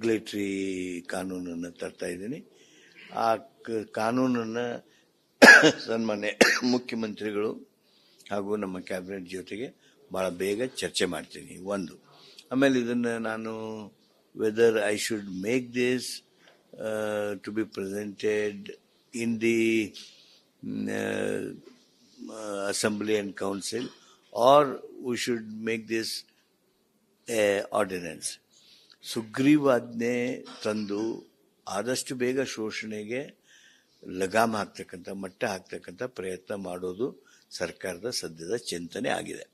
Regulatory ಕಾನೂನನ್ನು ತರ್ತಾ ಇದ್ದೀನಿ. ಆ ಕಾನೂನನ್ನು ಸನ್ಮಾನ್ಯ ಮುಖ್ಯಮಂತ್ರಿಗಳು ಹಾಗೂ ನಮ್ಮ ಕ್ಯಾಬಿನೆಟ್ ಜೊತೆಗೆ ಭಾಳ ಬೇಗ ಚರ್ಚೆ ಮಾಡ್ತೀನಿ. ಒಂದು, ಆಮೇಲೆ ಇದನ್ನು ನಾನು whether I should make this to be presented in the assembly and council or we should make this ordinance. ಸುಗ್ರೀವಾಜ್ಞೆ ತಂದು ಆದಷ್ಟು ಬೇಗ ಶೋಷಣೆಗೆ ಲಗಾಮ್ ಹಾಕ್ತಕ್ಕಂಥ ಮಟ್ಟ ಹಾಕ್ತಕ್ಕಂಥ ಪ್ರಯತ್ನ ಮಾಡೋದು ಸರ್ಕಾರದ ಸದ್ಯದ ಚಿಂತನೆ ಆಗಿದೆ.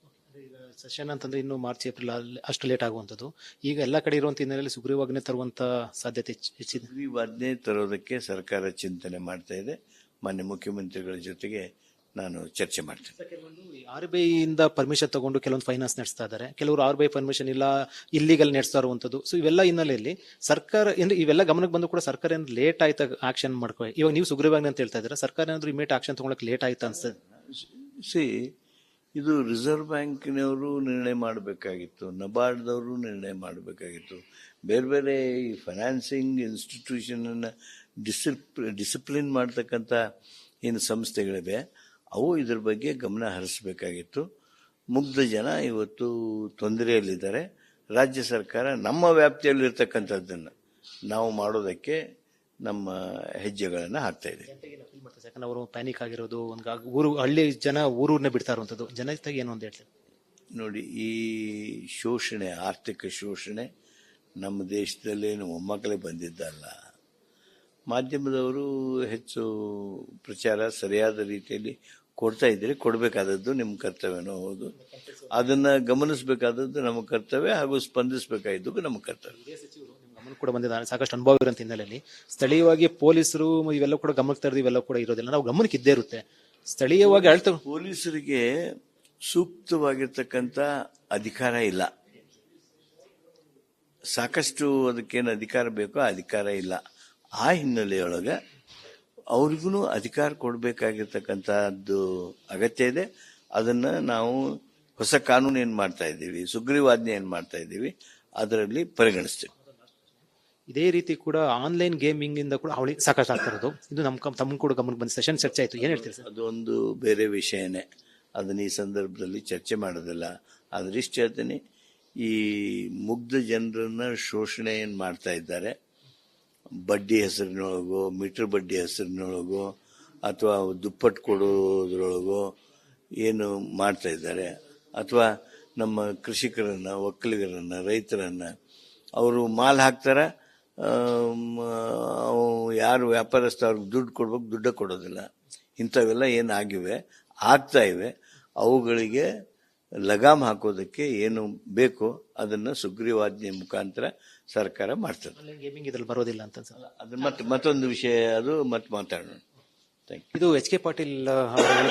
ಸೆಷನ್ ಅಂತಂದ್ರೆ ಇನ್ನು ಮಾರ್ಚ್ ಏಪ್ರಿಲ್ ಅಷ್ಟು ಲೇಟ್ ಆಗುವಂಥದ್ದು. ಈಗ ಎಲ್ಲ ಕಡೆ ಇರುವಂತ ಹಿನ್ನೆಲೆಯಲ್ಲಿ ಸುಗ್ರೀವಾಜ್ಞೆ ತರುವಂತ ಸಾಧ್ಯತೆ ಹೆಚ್ಚಿದೆ. ಸುಗ್ರೀವಾಜ್ಞೆ ತರೋದಕ್ಕೆ ಸರ್ಕಾರ ಚಿಂತನೆ ಮಾಡ್ತಾ ಇದೆ. ಮಾನ್ಯ ಮುಖ್ಯಮಂತ್ರಿಗಳ ಜೊತೆಗೆ ನಾನು ಚರ್ಚೆ ಮಾಡ್ತೇನೆ. RBI ಇಂದ ಪರ್ಮಿಷನ್ ತಗೊಂಡು ಕೆಲವೊಂದು ಫೈನಾನ್ಸ್ ನಡೆಸ್ತಾ ಇದ್ದಾರೆ, ಕೆಲವರು RBI ಪರ್ಮಿಷನ್ ಇಲ್ಲ ಇಲ್ಲಿಗಲ್ ನಡೆಸ್ತಾ ಇರುವಂತದ್ದು. ಸೊ ಇವೆಲ್ಲ ಹಿನ್ನೆಲೆಯಲ್ಲಿ ಸರ್ಕಾರ ಇವೆಲ್ಲ ಗಮನಕ್ಕೆ ಬಂದು ಕೂಡ ಸರ್ಕಾರ ಏನಾದ್ರು ಲೇಟ್ ಆಯ್ತಾ ಆಕ್ಷನ್ ಮಾಡ್ಕೋ. ಇವಾಗ ನೀವು ಸುಗ್ರೀವಾಜ್ಞೆ ಅಂತ ಹೇಳ್ತಾ ಇದ್ದೀರಾ, ಸರ್ಕಾರ ಏನಾದ್ರು ಇಮಿಡಿಯೇಟ್ ಆಕ್ಷನ್ ತಗೊಳಕ್ ಲೇಟ್ ಆಯ್ತಾ ಅನ್ಸ್ತದೆ. ಇದು ರಿಸರ್ವ್ ಬ್ಯಾಂಕ್ನವರು ನಿರ್ಣಯ ಮಾಡಬೇಕಾಗಿತ್ತು, ನಬಾರ್ಡ್ದವರು ನಿರ್ಣಯ ಮಾಡಬೇಕಾಗಿತ್ತು. ಬೇರೆ ಬೇರೆ ಈ ಫೈನಾನ್ಸಿಂಗ್ ಇನ್ಸ್ಟಿಟ್ಯೂಷನ್ ಡಿಸಿಪ್ಲಿನ್ ಮಾಡ್ತಕ್ಕಂಥ ಏನು ಸಂಸ್ಥೆಗಳಿವೆ ಅವು ಇದ್ರ ಬಗ್ಗೆ ಗಮನ ಹರಿಸಬೇಕಾಗಿತ್ತು. ಮುಗ್ಧ ಜನ ಇವತ್ತು ತೊಂದರೆಯಲ್ಲಿದ್ದಾರೆ. ರಾಜ್ಯ ಸರ್ಕಾರ ನಮ್ಮ ವ್ಯಾಪ್ತಿಯಲ್ಲಿರ್ತಕ್ಕಂಥದ್ದನ್ನು ನಾವು ಮಾಡೋದಕ್ಕೆ ನಮ್ಮ ಹೆಜ್ಜೆಗಳನ್ನು ಹಾಕ್ತಾ ಇದೆ. ಯಾಕಂದ್ರೆ ಅವರು ಪ್ಯಾನಿಕ್ ಆಗಿರೋದು, ಊರು ಹಳ್ಳಿ ಜನ ಊರನ್ನ ಬಿಡ್ತಾ ಇರುವಂಥದ್ದು, ಜನತೆಗೆ ಏನು ಅಂತ ಹೇಳ್ತಾರೆ. ನೋಡಿ, ಈ ಶೋಷಣೆ, ಆರ್ಥಿಕ ಶೋಷಣೆ ನಮ್ಮ ದೇಶದಲ್ಲೇನು ಒಮ್ಮಕ್ಕಳೇ ಬಂದಿದ್ದಲ್ಲ. ಮಾಧ್ಯಮದವರು ಹೆಚ್ಚು ಪ್ರಚಾರ ಸರಿಯಾದ ರೀತಿಯಲ್ಲಿ ಕೊಡ್ತಾ ಇದ್ದೀರಿ. ಕೊಡಬೇಕಾದದ್ದು ನಿಮ್ಮ ಕರ್ತವ್ಯನೂ ಹೌದು. ಅದನ್ನು ಗಮನಿಸಬೇಕಾದದ್ದು ನಮ್ಮ ಕರ್ತವ್ಯ ಹಾಗೂ ಸ್ಪಂದಿಸಬೇಕಾಗಿದ್ದು ನಮ್ಮ ಕರ್ತವ್ಯ. ಗಮನ ಕೂಡ ಬಂದಿದ್ದಾರೆ, ಸಾಕಷ್ಟು ಅನುಭವ ಇರೋಂಥ ಹಿನ್ನೆಲೆಯಲ್ಲಿ ಸ್ಥಳೀಯವಾಗಿ ಪೊಲೀಸರು ಇವೆಲ್ಲ ಕೂಡ ಗಮನಕ್ಕೆ ತರದು ಇವೆಲ್ಲ ಕೂಡ ಇರೋದಿಲ್ಲ. ನಾವು ಗಮನಕ್ಕೆ ಇದ್ದೇ ಇರುತ್ತೆ. ಸ್ಥಳೀಯವಾಗಿ ಆಳ್ತ ಪೊಲೀಸರಿಗೆ ಸೂಕ್ತವಾಗಿರ್ತಕ್ಕಂಥ ಅಧಿಕಾರ ಇಲ್ಲ. ಸಾಕಷ್ಟು ಅದಕ್ಕೇನು ಅಧಿಕಾರ ಬೇಕೋ ಅಧಿಕಾರ ಇಲ್ಲ. ಆ ಹಿನ್ನೆಲೆಯೊಳಗೆ ಅವ್ರಿಗೂ ಅಧಿಕಾರ ಕೊಡಬೇಕಾಗಿರ್ತಕ್ಕಂಥದ್ದು ಅಗತ್ಯ ಇದೆ. ಅದನ್ನು ನಾವು ಹೊಸ ಕಾನೂನು ಏನು ಮಾಡ್ತಾ ಇದ್ದೀವಿ, ಸುಗ್ರೀವಾಜ್ಞೆ ಏನು ಮಾಡ್ತಾ ಇದ್ದೀವಿ, ಅದರಲ್ಲಿ ಪರಿಗಣಿಸ್ತೀವಿ. ಇದೇ ರೀತಿ ಕೂಡ ಆನ್ಲೈನ್ ಗೇಮಿಂಗ್ ಇಂದ ಕೂಡ ಅವಳಿ ಸಾಕಷ್ಟು ಆಗ್ತಿರೋದು. ಇದು ತಮ್ಮ ಕೂಡ ಗಮನಕ್ಕೆ ಬಂದ ಸೆಷನ್ ಚರ್ಚೆ ಆಯ್ತು. ಏನ್ ಹೇಳ್ತೀರಿ ಸರ್? ಅದೊಂದು ಬೇರೆ ವಿಷಯನೇ, ಅದನ್ನ ಈ ಸಂದರ್ಭದಲ್ಲಿ ಚರ್ಚೆ ಮಾಡೋದಿಲ್ಲ. ಆದ್ರೆ ಇಷ್ಟು ಹೇಳ್ತೀನಿ, ಈ ಮುಗ್ಧ ಜನರನ್ನ ಶೋಷಣೆ ಏನು ಮಾಡ್ತಾ ಇದ್ದಾರೆ, ಬಡ್ಡಿ ಹೆಸರಿನೊಳಗೋ, ಮೀಟರ್ ಬಡ್ಡಿ ಹೆಸರಿನೊಳಗೋ, ಅಥವಾ ದುಪ್ಪಟ್ಟು ಕೊಡೋದ್ರೊಳಗೋ ಏನು ಮಾಡ್ತಾ ಇದ್ದಾರೆ, ಅಥವಾ ನಮ್ಮ ಕೃಷಿಕರನ್ನ, ಒಕ್ಕಲಿಗರನ್ನ, ರೈತರನ್ನ ಅವರು ಮಾಲ್ ಹಾಕ್ತಾರ, ಯಾರು ವ್ಯಾಪಾರಸ್ಥ ಅವ್ರಿಗೆ ದುಡ್ಡು ಕೊಡ್ಬೇಕು, ದುಡ್ಡು ಕೊಡೋದಿಲ್ಲ. ಇಂಥವೆಲ್ಲ ಏನಾಗಿವೆ, ಆಗ್ತಾ ಇವೆ. ಅವುಗಳಿಗೆ ಲಗಾಮ್ ಹಾಕೋದಕ್ಕೆ ಏನು ಬೇಕು ಅದನ್ನು ಸುಗ್ರೀವಾಜ್ಞೆ ಮುಖಾಂತರ ಸರ್ಕಾರ ಮಾಡ್ತದೆ. ಗೇಮಿಂಗ್ ಇದ್ರಲ್ಲಿ ಬರೋದಿಲ್ಲ ಅಂತ ಅದು ಮತ್ತೊಂದು ವಿಷಯ, ಅದು ಮತ್ತೆ ಮಾತಾಡೋಣ. ಇದು HK ಪಾಟೀಲ್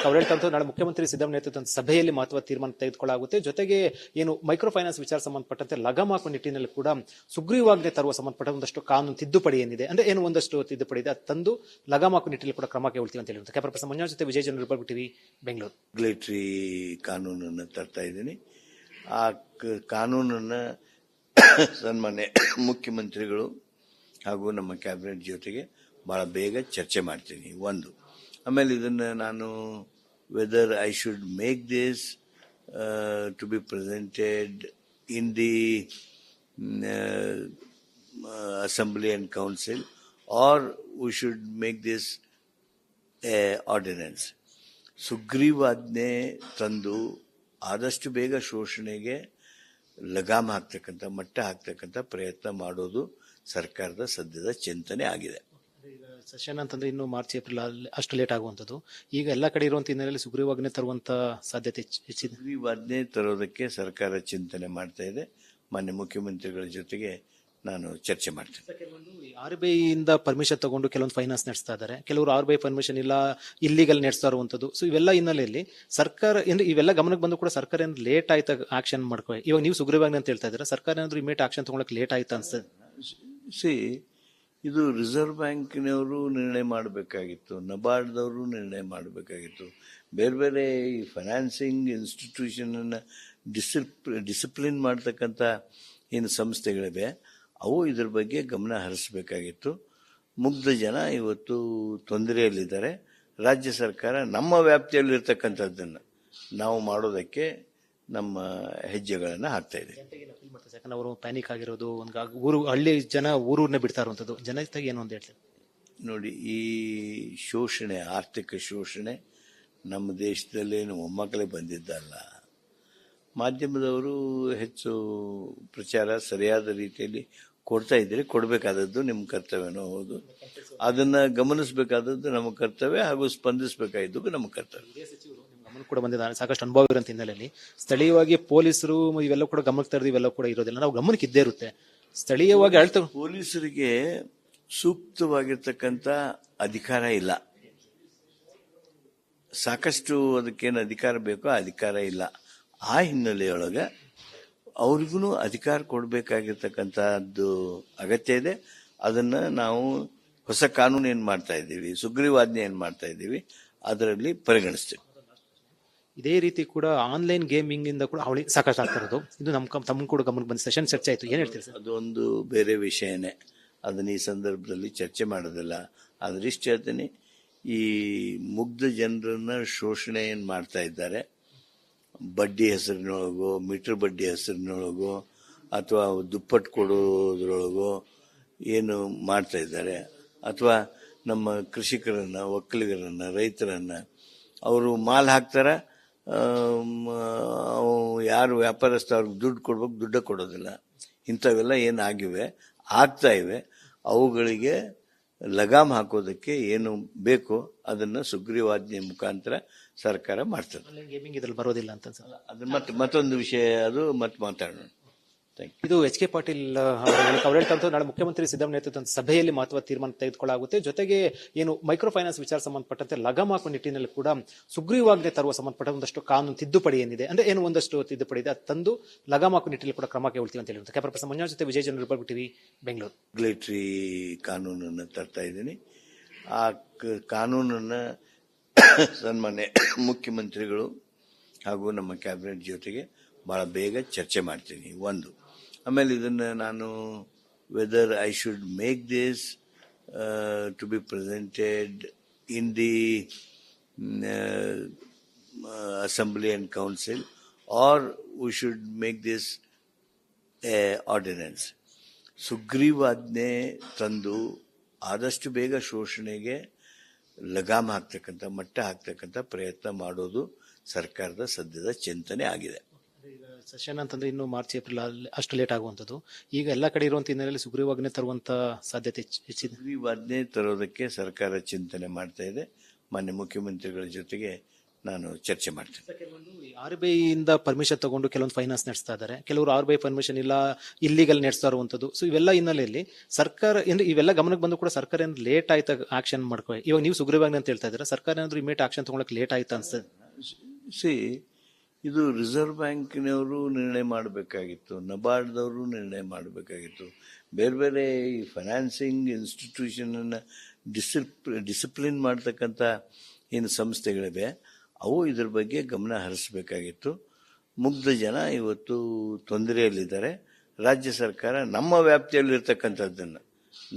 ಅವರು ಹೇಳ್ತಂತ ನಾಳೆ ಮುಖ್ಯಮಂತ್ರಿ ಸಿದ್ದರಾಮಯ್ಯ ನೇತೃತ್ವದ ಸಭೆಯಲ್ಲಿ ಮಹತ್ವದ ತೀರ್ಮಾನ ತೆಗೆದುಕೊಳ್ಳಾಗುತ್ತೆ. ಜೊತೆಗೆ ಏನು ಮೈಕ್ರೋ ಫೈನಾನ್ಸ್ ವಿಚಾರ ಸಂಬಂಧಪಟ್ಟಂತೆ ಲಗಾಮ್ ಹಾಕುವ ನಿಟ್ಟಿನಲ್ಲಿ ಕೂಡ ಸುಗ್ರೀವಾಜ್ಞೆ ತರುವ ಸಂಬಂಧಪಟ್ಟ ಒಂದಷ್ಟು ಕಾನೂನು ತಿದ್ದುಪಡಿ ಏನಿದೆ, ಅಂದ್ರೆ ಏನು ಒಂದಷ್ಟು ತಿದ್ದುಪಡಿ ಇದೆ, ಅದು ತಂದು ಲಗಾಮ್ ಹಾಕುವ ನಿಟ್ಟಿನಲ್ಲಿ ಕೂಡ ಕ್ರಮ ಕೈಗೊಳ್ತೀವಿ ಅಂತ ಹೇಳಿರುತ್ತೆ. ಕ್ಯಾಮರಾ ಮಂಜುನಾಥ್ ಜೊತೆ ವಿಜಯ್ ಜನರು, ರಿಪಬ್ಲಿಕ್ ಟಿವಿ, ಬೆಂಗಳೂರು. ರೆಗ್ಯುಲೇಟರಿ ಕಾನೂನನ್ನು ತರ್ತಾ ಇದ್ದೀನಿ. ಆ ಕಾನೂನನ್ನು ಸನ್ಮಾನ್ಯ ಮುಖ್ಯಮಂತ್ರಿಗಳು ಹಾಗೂ ನಮ್ಮ ಕ್ಯಾಬಿನೆಟ್ ಜೊತೆಗೆ ಭಾಳ ಬೇಗ ಚರ್ಚೆ ಮಾಡ್ತೀನಿ. ಒಂದು, ಆಮೇಲೆ ಇದನ್ನು ನಾನು whether I should make this to be presented in the assembly and council or we should make this ordinance. ಸುಗ್ರೀವಾಜ್ಞೆ ತಂದು ಆದಷ್ಟು ಬೇಗ ಶೋಷಣೆಗೆ ಲಗಾಮ್ ಹಾಕ್ತಕ್ಕಂಥ ಮಟ್ಟ ಹಾಕ್ತಕ್ಕಂಥ ಪ್ರಯತ್ನ ಮಾಡೋದು ಸರ್ಕಾರದ ಸದ್ಯದ ಚಿಂತನೆ ಆಗಿದೆ. ಸೆಷನ್ ಅಂತಂದ್ರೆ ಇನ್ನು ಮಾರ್ಚ್ ಏಪ್ರಿಲ್ ಅಷ್ಟು ಲೇಟ್ ಆಗುವಂಥದ್ದು. ಈಗ ಎಲ್ಲ ಕಡೆ ಇರುವಂತ ಹಿನ್ನೆಲೆಯಲ್ಲಿ ಸುಗ್ರೀವಾಜ್ಞೆ ತರುವಂತ ಸಾಧ್ಯತೆ ಹೆಚ್ಚಿದೆ. ಸುಗ್ರೀವಾಜ್ಞೆ ತರೋದಕ್ಕೆ ಸರ್ಕಾರ ಚಿಂತನೆ ಮಾಡ್ತಾ ಇದೆ. ಮಾನ್ಯ ಮುಖ್ಯಮಂತ್ರಿಗಳ ಜೊತೆಗೆ ನಾನು ಚರ್ಚೆ ಮಾಡ್ತೇನೆ. RBI ಇಂದ ಪರ್ಮಿಷನ್ ತಗೊಂಡು ಕೆಲವೊಂದು ಫೈನಾನ್ಸ್ ನಡೆಸ್ತಾ ಇದ್ದಾರೆ, ಕೆಲವರು RBI ಪರ್ಮಿಷನ್ ಇಲ್ಲ ಇಲ್ಲಿಗಲ್ ನಡೆಸ್ತಾ ಇರುವಂತದ್ದು. ಸೊ ಇವೆಲ್ಲ ಹಿನ್ನೆಲೆಯಲ್ಲಿ ಸರ್ಕಾರ ಇವೆಲ್ಲ ಗಮನಕ್ಕೆ ಬಂದು ಕೂಡ ಸರ್ಕಾರ ಏನಾದ್ರು ಲೇಟ್ ಆಯ್ತಾ ಆಕ್ಷನ್ ಮಾಡ್ಕೋ. ಇವಾಗ ನೀವು ಸುಗ್ರೀವಾಜ್ಞೆ ಅಂತ ಹೇಳ್ತಾ ಇದ್ದೀರಾ, ಸರ್ಕಾರ ಏನಾದ್ರು ಇಮಿಡಿಯೇಟ್ ಆಕ್ಷನ್ ತಗೊಳಕ್ ಲೇಟ್ ಆಯ್ತಾ ಅನ್ಸ್ತದೆ. ಇದು ರಿಸರ್ವ್ ಬ್ಯಾಂಕ್ನವರು ನಿರ್ಣಯ ಮಾಡಬೇಕಾಗಿತ್ತು, ನಬಾರ್ಡ್ದವರು ನಿರ್ಣಯ ಮಾಡಬೇಕಾಗಿತ್ತು. ಬೇರೆ ಬೇರೆ ಈ ಫೈನಾನ್ಸಿಂಗ್ ಇನ್ಸ್ಟಿಟ್ಯೂಷನ್ ಡಿಸಿಪ್ಲಿನ್ ಮಾಡ್ತಕ್ಕಂಥ ಏನು ಸಂಸ್ಥೆಗಳಿವೆ ಅವು ಇದ್ರ ಬಗ್ಗೆ ಗಮನ ಹರಿಸಬೇಕಾಗಿತ್ತು. ಮುಗ್ಧ ಜನ ಇವತ್ತು ತೊಂದರೆಯಲ್ಲಿದ್ದಾರೆ. ರಾಜ್ಯ ಸರ್ಕಾರ ನಮ್ಮ ವ್ಯಾಪ್ತಿಯಲ್ಲಿರ್ತಕ್ಕಂಥದ್ದನ್ನು ನಾವು ಮಾಡೋದಕ್ಕೆ ನಮ್ಮ ಹೆಜ್ಜೆಗಳನ್ನು ಹಾಕ್ತಾ ಇದೆ. ಯಾಕಂದ್ರೆ ಅವರು ಪ್ಯಾನಿಕ್ ಆಗಿರೋದು, ಒಂದು ಊರು ಹಳ್ಳಿ ಜನ ಊರೂರನ್ನೇ ಬಿಡ್ತಾ ಇರುವಂತದ್ದು, ಜನತೆಗೆ ಏನು ಅಂತ ಹೇಳ್ತಾರೆ. ನೋಡಿ, ಈ ಶೋಷಣೆ, ಆರ್ಥಿಕ ಶೋಷಣೆ ನಮ್ಮ ದೇಶದಲ್ಲೇನು ಒಮ್ಮಕ್ಕಳೇ ಬಂದಿದ್ದಲ್ಲ. ಮಾಧ್ಯಮದವರು ಹೆಚ್ಚು ಪ್ರಚಾರ ಸರಿಯಾದ ರೀತಿಯಲ್ಲಿ ಕೊಡ್ತಾ ಇದ್ದೀರಿ, ಕೊಡಬೇಕಾದದ್ದು ನಿಮ್ಮ ಕರ್ತವ್ಯನೂ ಹೌದು. ಅದನ್ನು ಗಮನಿಸಬೇಕಾದದ್ದು ನಮ್ಮ ಕರ್ತವ್ಯ, ಹಾಗೂ ಸ್ಪಂದಿಸಬೇಕಾಗಿದ್ದು ನಮ್ಮ ಕರ್ತವ್ಯ. ಗಮನ ಕೂಡ ಬಂದಿದ್ದಾರೆ, ಸಾಕಷ್ಟು ಅನುಭವ ಇರೋಂಥ ಹಿನ್ನೆಲೆಯಲ್ಲಿ ಸ್ಥಳೀಯವಾಗಿ ಪೊಲೀಸರು ಇವೆಲ್ಲ ಕೂಡ ಗಮನಕ್ಕೆ ತರದು ಇವೆಲ್ಲ ಕೂಡ ಇರೋದಿಲ್ಲ, ನಾವು ಗಮನಕ್ಕೆ ಇದ್ದೇ ಇರುತ್ತೆ. ಸ್ಥಳೀಯವಾಗಿ ಪೊಲೀಸರಿಗೆ ಸೂಕ್ತವಾಗಿರ್ತಕ್ಕಂಥ ಅಧಿಕಾರ ಇಲ್ಲ. ಸಾಕಷ್ಟು ಅದಕ್ಕೇನು ಅಧಿಕಾರ ಬೇಕೋ ಅಧಿಕಾರ ಇಲ್ಲ. ಆ ಹಿನ್ನೆಲೆಯೊಳಗೆ ಅವ್ರಿಗೂ ಅಧಿಕಾರ ಕೊಡಬೇಕಾಗಿರ್ತಕ್ಕಂಥದ್ದು ಅಗತ್ಯ ಇದೆ. ಅದನ್ನು ನಾವು ಹೊಸ ಕಾನೂನು ಏನು ಮಾಡ್ತಾ ಇದ್ದೀವಿ, ಸುಗ್ರೀವಾಜ್ಞೆ ಏನು ಮಾಡ್ತಾ ಇದ್ದೀವಿ, ಅದರಲ್ಲಿ ಪರಿಗಣಿಸ್ತೀವಿ. ಇದೇ ರೀತಿ ಕೂಡ ಆನ್ಲೈನ್ ಗೇಮಿಂಗ್ ಇಂದ ಕೂಡ ಅವಳಿ ಸಾಕಷ್ಟು ಆಗ್ತಿರೋದು, ಇದು ತಮ್ಮ ಕೂಡ ಗಮನಕ್ಕೆ ಬಂದ ಸೆಷನ್ ಚರ್ಚೆ ಆಯ್ತು, ಏನ್ ಹೇಳ್ತೀರಿ ಸರ್? ಅದೊಂದು ಬೇರೆ ವಿಷಯನೇ, ಅದನ್ನ ಈ ಸಂದರ್ಭದಲ್ಲಿ ಚರ್ಚೆ ಮಾಡೋದಿಲ್ಲ. ಆದ್ರೆ ಇಷ್ಟು ಹೇಳ್ತೀನಿ, ಈ ಮುಗ್ಧ ಜನರನ್ನ ಶೋಷಣೆ ಏನು ಮಾಡ್ತಾ ಇದ್ದಾರೆ, ಬಡ್ಡಿ ಹೆಸರಿನೊಳಗೋ, ಮೀಟರ್ ಬಡ್ಡಿ ಹೆಸರಿನೊಳಗೋ, ಅಥವಾ ದುಪ್ಪಟ್ಟು ಕೊಡೋದ್ರೊಳಗೋ ಏನು ಮಾಡ್ತಾ ಇದ್ದಾರೆ, ಅಥವಾ ನಮ್ಮ ಕೃಷಿಕರನ್ನ, ಒಕ್ಕಲಿಗರನ್ನ, ರೈತರನ್ನ ಅವರು ಮಾಲ್ ಹಾಕ್ತಾರ, ಯಾರು ವ್ಯಾಪಾರಸ್ಥ ಅವ್ರಿಗೆ ದುಡ್ಡು ಕೊಡ್ಬೇಕು, ದುಡ್ಡು ಕೊಡೋದಿಲ್ಲ. ಇಂಥವೆಲ್ಲ ಏನಾಗಿವೆ, ಆಗ್ತಾ ಇವೆ, ಅವುಗಳಿಗೆ ಲಗಾಮ್ ಹಾಕೋದಕ್ಕೆ ಏನು ಬೇಕು ಅದನ್ನು ಸುಗ್ರೀವಾಜ್ಞೆ ಮುಖಾಂತರ ಸರ್ಕಾರ ಮಾಡ್ತದೆ. ಗೇಮಿಂಗ್ ಇದ್ರಲ್ಲಿ ಬರೋದಿಲ್ಲ ಅಂತ ಅದು ಮತ್ತೊಂದು ವಿಷಯ, ಅದು ಮತ್ತೆ ಮಾತಾಡೋಣ. ಇದು ಎಚ್.ಕೆ. ಪಾಟೀಲ್ ಅವರ ನಾಳೆ ಮುಖ್ಯಮಂತ್ರಿ ಸಿದ್ದರಾಮಯ್ಯ ನೇತೃತ್ವದ ಸಭೆಯಲ್ಲಿ ಮಹತ್ವದ ತೀರ್ಮಾನ ತೆಗೆದುಕೊಳ್ಳಾಗುತ್ತೆ. ಜೊತೆಗೆ ಏನು ಮೈಕ್ರೋ ಫೈನಾನ್ಸ್ ವಿಚಾರ ಸಂಬಂಧಪಟ್ಟಂತೆ ಲಗಾಮ್ ಹಾಕುವ ನಿಟ್ಟಿನಲ್ಲಿ ಕೂಡ ಸುಗ್ರೀವಾಜ್ಞೆ ತರುವ ಸಂಬಂಧಪಟ್ಟ ಒಂದಷ್ಟು ಕಾನೂನು ತಿದ್ದುಪಡಿ ಏನಿದೆ, ಅಂದ್ರೆ ಏನು ಒಂದಷ್ಟು ತಿದ್ದುಪಡಿ ಇದೆ, ಅದು ತಂದು ಲಗಾಮ್ ಹಾಕುವ ನಿಟ್ಟಿನಲ್ಲಿ ಕೂಡ ಕ್ರಮ ಕೈಗೊಳ್ತೀವಿ ಅಂತ ಹೇಳಿರುತ್ತೆ. ಕ್ಯಾಮರಾ ಮಂಜುನಾಥ್ ಜೊತೆ ವಿಜಯ್ ಜನರು, ರಿಪಬ್ಲಿಕ್ ಟಿವಿ, ಬೆಂಗಳೂರು. ರೆಗ್ಯುಲೇಟರಿ ಕಾನೂನನ್ನು ತರ್ತಾ ಇದ್ದೀನಿ. ಆ ಕಾನೂನನ್ನು ಸನ್ಮಾನ್ಯ ಮುಖ್ಯಮಂತ್ರಿಗಳು ಹಾಗೂ ನಮ್ಮ ಕ್ಯಾಬಿನೆಟ್ ಜೊತೆಗೆ ಬಹಳ ಬೇಗ ಚರ್ಚೆ ಮಾಡ್ತೀನಿ. ಒಂದು, ಆಮೇಲೆ ಇದನ್ನು ನಾನು whether I should make this to be presented in the assembly and council, or we should make this ordinance. ಸುಗ್ರೀವಾಜ್ಞೆ ತಂದು ಆದಷ್ಟು ಬೇಗ ಶೋಷಣೆಗೆ ಲಗಾಮ್ ಹಾಕ್ತಕ್ಕಂಥ, ಮಟ್ಟ ಹಾಕ್ತಕ್ಕಂಥ ಪ್ರಯತ್ನ ಮಾಡೋದು ಸರ್ಕಾರದ ಸದ್ಯದ ಚಿಂತನೆ ಆಗಿದೆ. ಸೆಷನ್ ಅಂತಂದ್ರೆ ಇನ್ನು ಮಾರ್ಚ್ ಏಪ್ರಿಲ್ ಅಷ್ಟು ಲೇಟ್ ಆಗುವಂಥದ್ದು. ಈಗ ಎಲ್ಲ ಕಡೆ ಇರುವಂತ ಹಿನ್ನೆಲೆಯಲ್ಲಿ ಸುಗ್ರೀವಾಜ್ಞೆ ತರುವಂತ ಸಾಧ್ಯತೆ ಹೆಚ್ಚಿದೆ. ಸುಗ್ರೀವಾಜ್ಞೆ ತರೋದಕ್ಕೆ ಸರ್ಕಾರ ಚಿಂತನೆ ಮಾಡ್ತಾ ಇದೆ. ಮಾನ್ಯ ಮುಖ್ಯಮಂತ್ರಿಗಳ ಜೊತೆಗೆ ನಾನು ಚರ್ಚೆ ಮಾಡ್ತೇನೆ. RBI ಇಂದ ಪರ್ಮಿಷನ್ ತಗೊಂಡು ಕೆಲವೊಂದು ಫೈನಾನ್ಸ್ ನಡೆಸ್ತಾ ಇದ್ದಾರೆ, ಕೆಲವರು RBI ಪರ್ಮಿಷನ್ ಇಲ್ಲ, ಇಲ್ಲಿಗಲ್ ನಡೆಸ್ತಾ ಇರುವಂತದ್ದು. ಸೊ ಇವೆಲ್ಲ ಹಿನ್ನೆಲೆಯಲ್ಲಿ ಸರ್ಕಾರ ಇವೆಲ್ಲ ಗಮನಕ್ಕೆ ಬಂದು ಕೂಡ ಸರ್ಕಾರ ಏನಾದ್ರು ಲೇಟ್ ಆಯ್ತಾ ಆಕ್ಷನ್ ಮಾಡ್ಕೊ, ಇವಾಗ ನೀವು ಸುಗ್ರೀವಾಜ್ಞೆ ಅಂತ ಹೇಳ್ತಾ ಇದ್ದೀರಾ, ಸರ್ಕಾರ ಏನಾದ್ರು ಇಮಿಡಿಯೇಟ್ ಆಕ್ಷನ್ ತಗೊಳಕ್ ಲೇಟ್ ಆಯ್ತಾ ಅನ್ಸ್ತದೆ? ಇದು ರಿಸರ್ವ್ ಬ್ಯಾಂಕಿನವರು ನಿರ್ಣಯ ಮಾಡಬೇಕಾಗಿತ್ತು, ನಬಾರ್ಡ್ದವರು ನಿರ್ಣಯ ಮಾಡಬೇಕಾಗಿತ್ತು. ಬೇರೆ ಬೇರೆ ಈ ಫೈನಾನ್ಸಿಂಗ್ ಇನ್ಸ್ಟಿಟ್ಯೂಷನನ್ನು ಡಿಸಿಪ್ಲಿನ್ ಮಾಡ್ತಕ್ಕಂಥ ಏನು ಸಂಸ್ಥೆಗಳಿವೆ ಅವು ಇದ್ರ ಬಗ್ಗೆ ಗಮನ ಹರಿಸಬೇಕಾಗಿತ್ತು. ಮುಗ್ಧ ಜನ ಇವತ್ತು ತೊಂದರೆಯಲ್ಲಿದ್ದಾರೆ. ರಾಜ್ಯ ಸರ್ಕಾರ ನಮ್ಮ ವ್ಯಾಪ್ತಿಯಲ್ಲಿರ್ತಕ್ಕಂಥದ್ದನ್ನು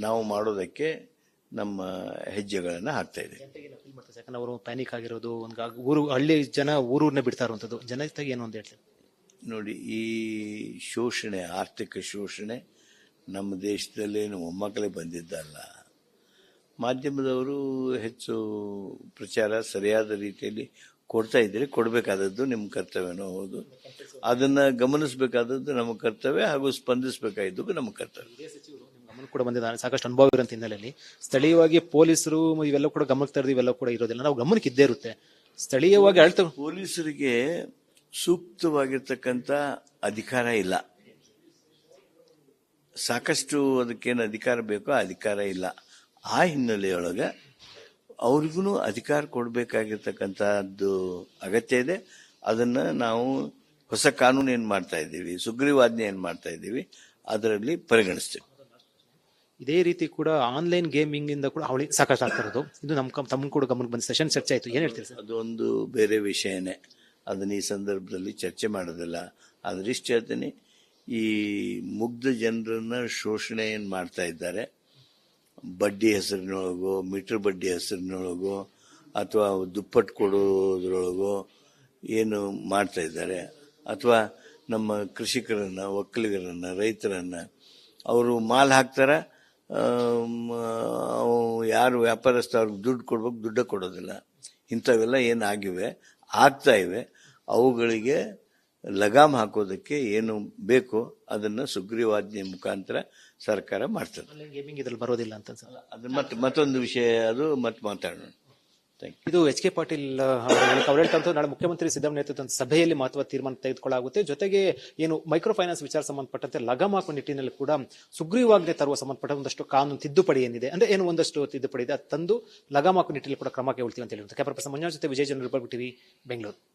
ನಾವು ಮಾಡೋದಕ್ಕೆ ನಮ್ಮ ಹೆಜ್ಜೆಗಳನ್ನು ಹಾಕ್ತಾ ಇದೆ. ಯಾಕಂದ್ರೆ ಅವರು ಪ್ಯಾನಿಕ್ ಆಗಿರೋದು, ಒಂದು ಹಳ್ಳಿ ಜನ ಊರೂರನ್ನೇ ಬಿಡ್ತಾ ಇರುವಂತದ್ದು, ಜನತೆಗೆ ಏನು ಅಂತ ಹೇಳ್ತಾರೆ. ನೋಡಿ, ಈ ಶೋಷಣೆ, ಆರ್ಥಿಕ ಶೋಷಣೆ ನಮ್ಮ ದೇಶದಲ್ಲೇನು ಒಮ್ಮಕ್ಕಳೇ ಬಂದಿದ್ದಲ್ಲ. ಮಾಧ್ಯಮದವರು ಹೆಚ್ಚು ಪ್ರಚಾರ ಸರಿಯಾದ ರೀತಿಯಲ್ಲಿ ಕೊಡ್ತಾ ಇದ್ದೀರಿ, ಕೊಡಬೇಕಾದದ್ದು ನಿಮ್ಮ ಕರ್ತವ್ಯನೂ ಹೌದು. ಅದನ್ನು ಗಮನಿಸಬೇಕಾದದ್ದು ನಮ್ಮ ಕರ್ತವ್ಯ, ಹಾಗೂ ಸ್ಪಂದಿಸಬೇಕಾಗಿದ್ದು ನಮ್ಮ ಕರ್ತವ್ಯ. ಗಮನ ಕೂಡ ಬಂದಿದ್ದಾರೆ, ಸಾಕಷ್ಟು ಅನುಭವ ಇರೋಂಥ ಹಿನ್ನೆಲೆಯಲ್ಲಿ ಸ್ಥಳೀಯವಾಗಿ ಪೊಲೀಸರು ಇವೆಲ್ಲ ಕೂಡ ಗಮನಕ್ಕೆ ತರದು ಇವೆಲ್ಲ ಕೂಡ ಇರೋದಿಲ್ಲ, ನಾವು ಗಮನಕ್ಕೆ ಇದ್ದೇ ಇರುತ್ತೆ. ಸ್ಥಳೀಯವಾಗಿ ಪೊಲೀಸರಿಗೆ ಸೂಕ್ತವಾಗಿರ್ತಕ್ಕಂಥ ಅಧಿಕಾರ ಇಲ್ಲ. ಸಾಕಷ್ಟು ಅದಕ್ಕೇನು ಅಧಿಕಾರ ಬೇಕೋ ಅಧಿಕಾರ ಇಲ್ಲ. ಆ ಹಿನ್ನೆಲೆಯೊಳಗೆ ಅವ್ರಿಗೂ ಅಧಿಕಾರ ಕೊಡಬೇಕಾಗಿರ್ತಕ್ಕಂಥದ್ದು ಅಗತ್ಯ ಇದೆ. ಅದನ್ನು ನಾವು ಹೊಸ ಕಾನೂನು ಏನು ಮಾಡ್ತಾ ಇದ್ದೀವಿ, ಸುಗ್ರೀವಾಜ್ಞೆ ಏನು ಮಾಡ್ತಾ ಇದ್ದೀವಿ, ಅದರಲ್ಲಿ ಪರಿಗಣಿಸ್ತೀವಿ. ಇದೇ ರೀತಿ ಕೂಡ ಆನ್ಲೈನ್ ಗೇಮಿಂಗ್ ಇಂದ ಕೂಡ ಅವಳಿ ಸಾಕಷ್ಟು ಆಗ್ತಿರೋದು, ಇದು ತಮ್ಮ ಕೂಡ ಗಮನಕ್ಕೆ ಬಂದ ಸೆಷನ್ ಚರ್ಚೆ ಆಯ್ತು, ಏನ್ ಹೇಳ್ತೀರಿ ಸರ್? ಅದೊಂದು ಬೇರೆ ವಿಷಯನೇ, ಅದನ್ನ ಈ ಸಂದರ್ಭದಲ್ಲಿ ಚರ್ಚೆ ಮಾಡೋದಿಲ್ಲ. ಆದ್ರೆ ಇಷ್ಟು ಹೇಳ್ತೀನಿ, ಈ ಮುಗ್ಧ ಜನರನ್ನ ಶೋಷಣೆ ಏನು ಮಾಡ್ತಾ ಇದ್ದಾರೆ, ಬಡ್ಡಿ ಹೆಸರಿನೊಳಗೋ ಮೀಟರ್ ಬಡ್ಡಿ ಹೆಸರಿನೊಳಗೋ ಅಥವಾ ದುಪ್ಪಟ್ಟು ಕೊಡೋದ್ರೊಳಗೋ ಏನು ಮಾಡ್ತಾ ಇದ್ದಾರೆ, ಅಥವಾ ನಮ್ಮ ಕೃಷಿಕರನ್ನ, ಒಕ್ಕಲಿಗರನ್ನ, ರೈತರನ್ನ ಅವರು ಮಾಲ್ ಹಾಕ್ತಾರ, ಯಾರು ವ್ಯಾಪಾರಸ್ಥ ಅವ್ರಿಗೆ ದುಡ್ಡು ಕೊಡ್ಬೇಕು, ದುಡ್ಡು ಕೊಡೋದಿಲ್ಲ. ಇಂಥವೆಲ್ಲ ಏನಾಗಿವೆ, ಆಗ್ತಾ ಇವೆ. ಅವುಗಳಿಗೆ ಲಗಾಮ್ ಹಾಕೋದಕ್ಕೆ ಏನು ಬೇಕು ಅದನ್ನ ಸುಗ್ರೀವಾಜ್ಞೆ ಮುಖಾಂತರ ಸರ್ಕಾರ ಮಾಡ್ತದೆ. ಗೇಮಿಂಗ್ ಇದ್ರಲ್ಲಿ ಬರೋದಿಲ್ಲ ಅಂತ ಅನ್ಸುತ್ತೆ. ಅದು ಮತ್ತೊಂದು ವಿಷಯ, ಅದು ಮತ್ತೆ ಮಾತಾಡೋಣ. ಇದು ಎಚ್ ಕೆ ಪಾಟೀಲ್ ಅವರ ನಾಳೆ ಮುಖ್ಯಮಂತ್ರಿ ಸಿದ್ದರಾಮಯ್ಯ ನೇತೃತ್ವದ ಸಭೆಯಲ್ಲಿ ಮಹತ್ವದ ತೀರ್ಮಾನ ತೆಗೆದುಕೊಳ್ಳಾಗುತ್ತೆ. ಜೊತೆಗೆ ಏನು ಮೈಕ್ರೋ ಫೈನಾನ್ಸ್ ವಿಚಾರ ಸಂಬಂಧಪಟ್ಟಂತೆ ಲಗಾಮ್ ಹಾಕುವ ನಿಟ್ಟಿನಲ್ಲಿ ಕೂಡ ಸುಗ್ರೀವಾಜ್ಞೆ ತರುವ ಸಂಬಂಧಪಟ್ಟ ಒಂದಷ್ಟು ಕಾನೂನು ತಿದ್ದುಪಡಿ ಏನಿದೆ, ಅಂದ್ರೆ ಏನು ಒಂದಷ್ಟು ತಿದ್ದುಪಡಿ ಇದೆ, ಅದು ತಂದು ಲಗಾಮ್ ಹಾಕುವ ನಿಟ್ಟಿನಲ್ಲಿ ಕೂಡ ಕ್ರಮ ಕೈಗೊಳ್ತೀವಿ ಅಂತ ಹೇಳಿರುತ್ತೆ. ಕ್ಯಾಮರಾ ಪರ್ಸನ್ ಮಂಜುನಾಥ್ ಜೊತೆ ವಿಜಯ್ ಜನರಲ್ ಟಿವಿ, ಬೆಂಗಳೂರು.